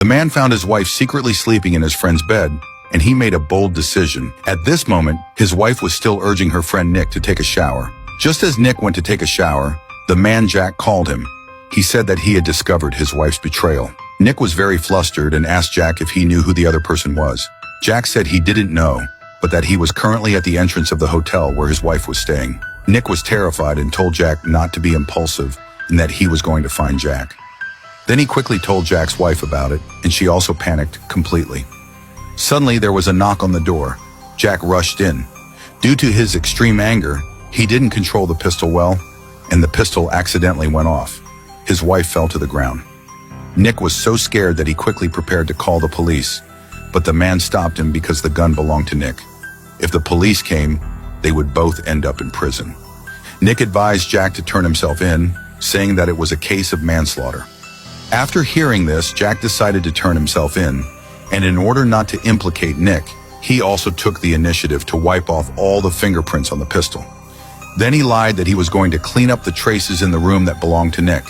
The man found his wife secretly sleeping in his friend's bed, and he made a bold decision. At this moment, his wife was still urging her friend Nick to take a shower. Just as Nick went to take a shower, the man Jack called him. He said that he had discovered his wife's betrayal. Nick was very flustered and asked Jack if he knew who the other person was. Jack said he didn't know, but that he was currently at the entrance of the hotel where his wife was staying. Nick was terrified and told Jack not to be impulsive and that he was going to find Jack. Then he quickly told Jack's wife about it, and she also panicked completely. Suddenly, there was a knock on the door. Jack rushed in. Due to his extreme anger, he didn't control the pistol well, and the pistol accidentally went off. His wife fell to the ground. Nick was so scared that he quickly prepared to call the police, but the man stopped him because the gun belonged to Nick. If the police came, they would both end up in prison. Nick advised Jack to turn himself in, saying that it was a case of manslaughter. After hearing this, Jack decided to turn himself in, and in order not to implicate Nick, he also took the initiative to wipe off all the fingerprints on the pistol. Then he lied that he was going to clean up the traces in the room that belonged to Nick.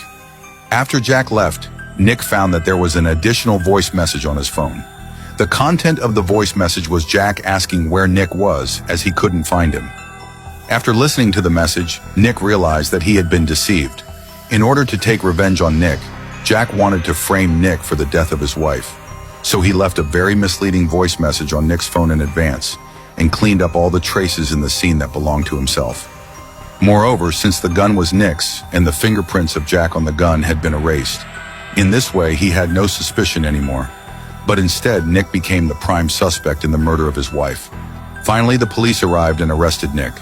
After Jack left, Nick found that there was an additional voice message on his phone. The content of the voice message was Jack asking where Nick was, as he couldn't find him. After listening to the message, Nick realized that he had been deceived. In order to take revenge on Nick, Jack wanted to frame Nick for the death of his wife. So he left a very misleading voice message on Nick's phone in advance and cleaned up all the traces in the scene that belonged to himself. Moreover, since the gun was Nick's and the fingerprints of Jack on the gun had been erased, in this way he had no suspicion anymore. But instead, Nick became the prime suspect in the murder of his wife. Finally, the police arrived and arrested Nick.